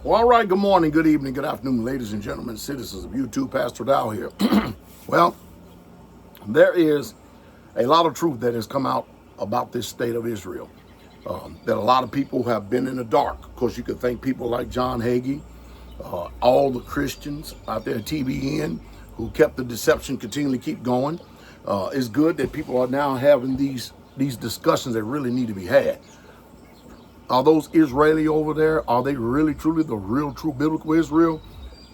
Well, all right, good morning, good evening, good afternoon, ladies and gentlemen, citizens of YouTube. Pastor Dowell here. Well, there is a lot of truth that has come out about this state of Israel. That a lot of people have been in the dark. Of course, you could thank people like John Hagee, all the Christians out there at TBN who kept the deception continually keep going. It's good that people are now having these discussions that really need to be had. Are those Israeli over there? Are they really truly the real true biblical Israel?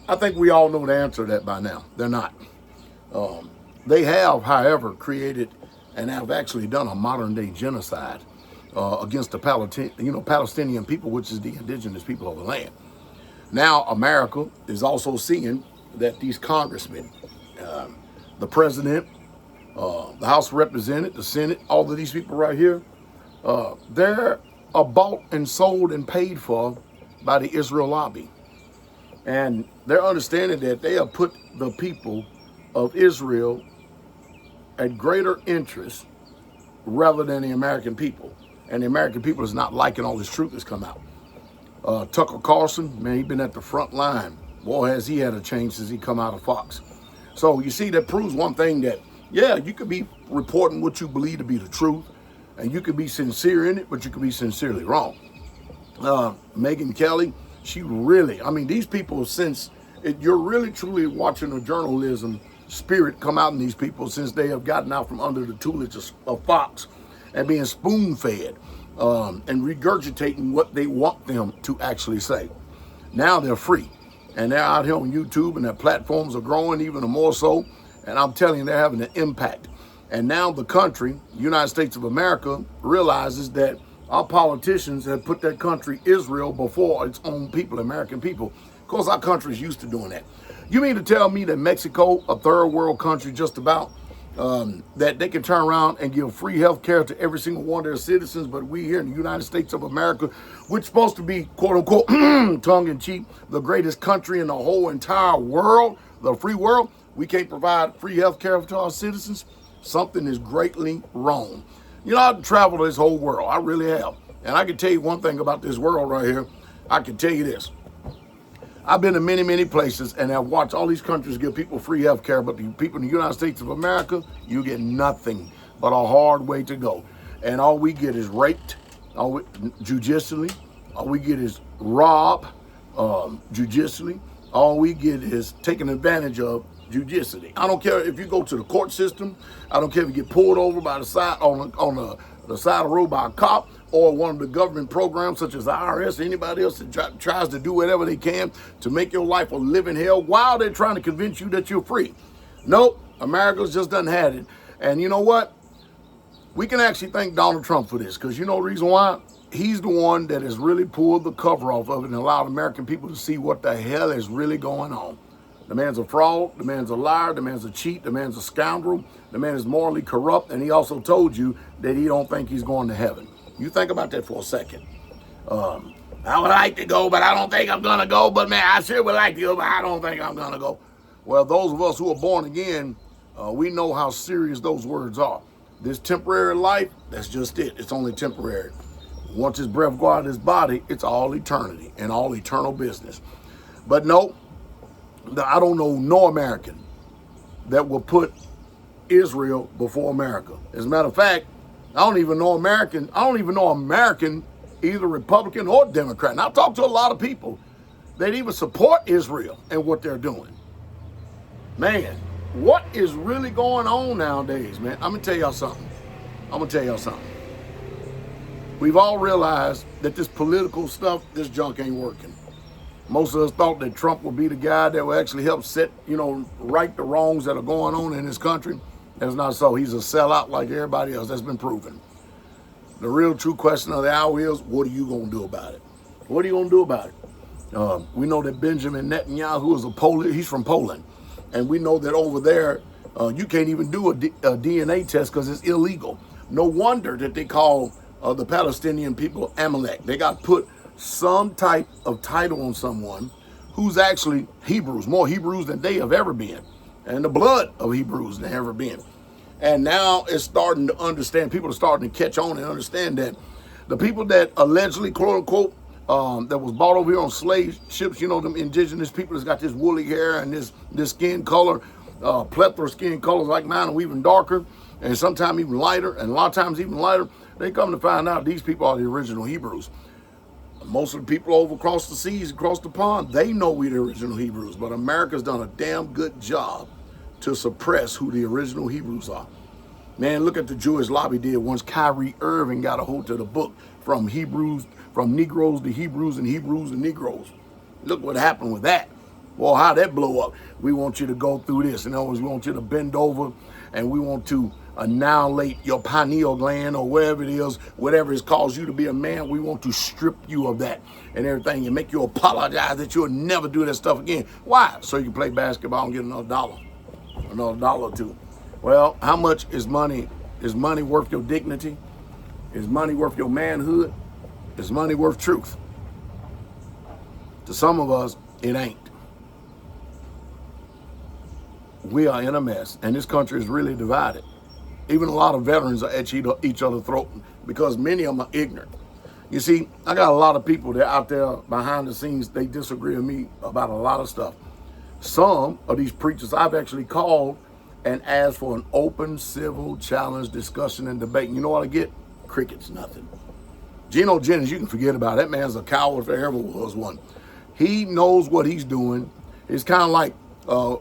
I think we all know the answer to that by now. They're not. They have, however, created and have actually done a modern day genocide against the Palestinian people, which is the indigenous people of the land. Now, America is also seeing that these congressmen, the president, the House of Representatives, the Senate, all of these people right here, they're bought and sold and paid for by the Israel lobby. And they're understanding that they have put the people of Israel at greater interest rather than the American people. And the American people is not liking all this truth that's come out. Tucker Carlson, man, he's been at the front line. Boy, has he had a change since he come out of Fox. So you see, that proves one thing, that, yeah, you could be reporting what you believe to be the truth, and you could be sincere in it, but you could be sincerely wrong. Megyn Kelly, she really, I mean, these people, you're really truly watching the journalism spirit come out in these people since they have gotten out from under the tutelage of Fox and being spoon-fed and regurgitating what they want them to actually say. Now they're free, and they're out here on YouTube, and their platforms are growing even more so, and I'm telling you, they're having an impact. And now the country, United States of America, realizes that our politicians have put that country, Israel, before its own people, American people. Of course, our country is used to doing that. You mean to tell me that Mexico, a third world country just about, that they can turn around and give free health care to every single one of their citizens, but we here in the United States of America, which is supposed to be, quote unquote, tongue-in-cheek, the greatest country in the whole entire world, the free world, we can't provide free health care to our citizens? Something is greatly wrong. You know, I've traveled this whole world. I really have. And I can tell you one thing about this world right here. I can tell you this. I've been to many, many places, and I've watched all these countries give people free health care, but the people in the United States of America, you get nothing but a hard way to go. And all we get is raped judicially. All we get is robbed judicially. All we get is taken advantage of judicially. I don't care if you go to the court system. I don't care if you get pulled over by the side on the side of the road by a cop, or one of the government programs such as the IRS or anybody else that tries to do whatever they can to make your life a living hell while they're trying to convince you that you're free. Nope, America's just done had it. And you know what? We can actually thank Donald Trump for this, because you know the reason why? He's the one that has really pulled the cover off of it and allowed American people to see what the hell is really going on. The man's a fraud, the man's a liar, the man's a cheat, the man's a scoundrel, the man is morally corrupt, and he also told you that he don't think he's going to heaven. You think about that for a second. I would like to go, but I don't think I'm going to go. But man, I sure would like to go, but I don't think I'm going to go. Well, those of us who are born again, we know how serious those words are. This temporary life, that's just it. It's only temporary. Once his breath go out of his body, it's all eternity and all eternal business. But no, I don't know no American that will put Israel before America. As a matter of fact, I don't even know American, either Republican or Democrat. And I've talked to a lot of people that even support Israel and what they're doing. Man, what is really going on nowadays, man? I'm going to tell y'all something. We've all realized that this political stuff, this junk ain't working. Most of us thought that Trump would be the guy that would actually help right the wrongs that are going on in this country. That's not so. He's a sellout like everybody else. That's been proven. The real true question of the hour is, what are you going to do about it? What are you going to do about it? We know that Benjamin Netanyahu is he's from Poland. And we know that over there, you can't even do a DNA test because it's illegal. No wonder that they call the Palestinian people Amalek. They got put some type of title on someone who's actually Hebrews, more Hebrews than they have ever been, and the blood of Hebrews than ever been. And now it's starting to understand, people are starting to catch on and understand that the people that allegedly, quote unquote, that was bought over here on slave ships. You know, them indigenous people that's got this woolly hair and this skin color, plethora of skin colors like mine, or even darker, and sometimes even lighter, and a lot of times even lighter. They come to find out these people are the original Hebrews. Most of the people over across the seas, across the pond, they know we're the original Hebrews, but America's done a damn good job to suppress who the original Hebrews are. Man, look at the Jewish lobby did once Kyrie Irving got a hold of the book from Negroes to Hebrews and Hebrews to Negroes. Look what happened with that. Well, how'd that blow up? We want you to go through this. In other words, we want you to bend over, and we want to annihilate your pineal gland or wherever it is, whatever has caused you to be a man. We want to strip you of that and everything and make you apologize that you'll never do that stuff again. Why? So you can play basketball and get another dollar or two. Well, how much is money? Is money worth your dignity? Is money worth your manhood? Is money worth truth? To some of us, it ain't. We are in a mess, and this country is really divided. Even a lot of veterans are at each other's throat because many of them are ignorant. You see, I got a lot of people that out there behind the scenes, they disagree with me about a lot of stuff. Some of these preachers I've actually called and asked for an open, civil challenge, discussion, and debate. And you know what I get? Crickets, nothing. Geno Jennings, you can forget about it. That man's a coward if there ever was one. He knows what he's doing. It's kind of like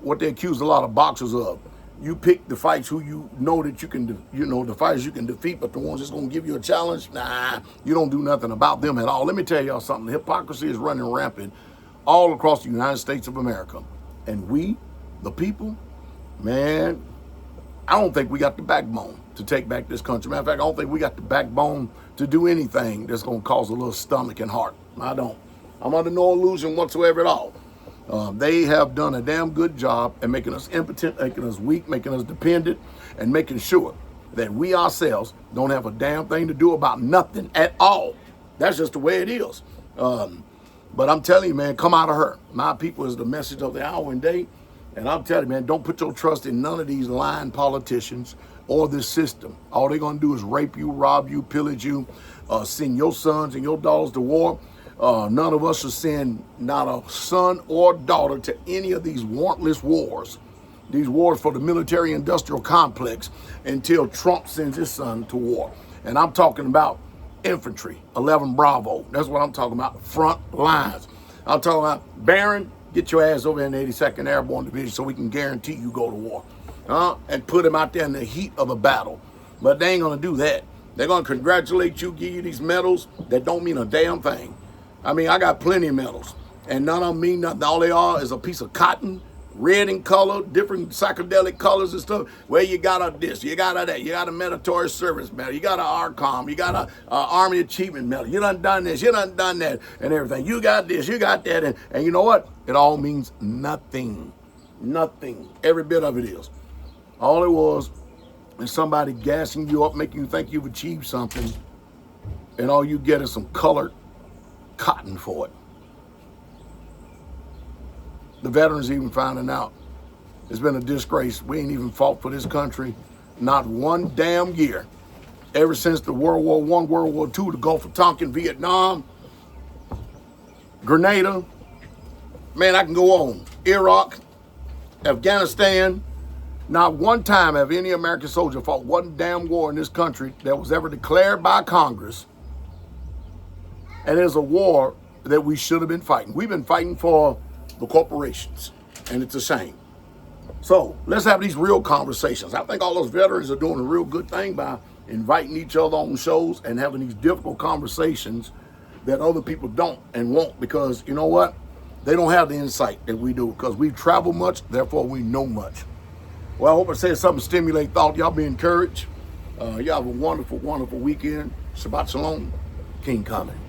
what they accuse a lot of boxers of. You pick the fights who you know that you can, the fighters you can defeat, but the ones that's going to give you a challenge, nah, you don't do nothing about them at all. Let me tell y'all something. Hypocrisy is running rampant all across the United States of America. And we, the people, man, I don't think we got the backbone to take back this country. Matter of fact, I don't think we got the backbone to do anything that's going to cause a little stomach and heart. I don't. I'm under no illusion whatsoever at all. They have done a damn good job at making us impotent, making us weak, making us dependent, and making sure that we ourselves don't have a damn thing to do about nothing at all. That's just the way it is. But I'm telling you, man, come out of her. My people is the message of the hour and day. And I'm telling you, man, don't put your trust in none of these lying politicians or this system. All they're going to do is rape you, rob you, pillage you, send your sons and your daughters to war. None of us should send not a son or daughter to any of these warrantless wars, these wars for the military-industrial complex, until Trump sends his son to war. And I'm talking about infantry, 11 Bravo. That's what I'm talking about, front lines. I'm talking about Barron, get your ass over in the 82nd Airborne Division so we can guarantee you go to war. And put him out there in the heat of the battle. But they ain't going to do that. They're going to congratulate you, give you these medals that don't mean a damn thing. I mean, I got plenty of medals, and none of them mean nothing. All they are is a piece of cotton, red in color, different psychedelic colors and stuff. Well, you got a this, you got a that, you got a military service medal, you got an ARCOM, you got a Army Achievement medal, you done this, you done that, and everything. You got this, you got that, and you know what? It all means nothing. Nothing. Every bit of it is. All it was is somebody gassing you up, making you think you've achieved something, and all you get is some colored cotton for it. The veterans even finding out it's been a disgrace. We ain't even fought for this country not one damn year. Ever since the World War I, World War II, the Gulf of Tonkin, Vietnam, Grenada, man, I can go on. Iraq, Afghanistan. Not one time have any American soldier fought one damn war in this country that was ever declared by Congress. And it's a war that we should have been fighting. We've been fighting for the corporations, and it's a shame. So let's have these real conversations. I think all those veterans are doing a real good thing by inviting each other on shows and having these difficult conversations that other people don't and won't, because you know what? They don't have the insight that we do, because we've traveled much, therefore we know much. Well, I hope I said something to stimulate thought. Y'all be encouraged. Y'all have a wonderful, wonderful weekend. Shabbat Shalom. King coming.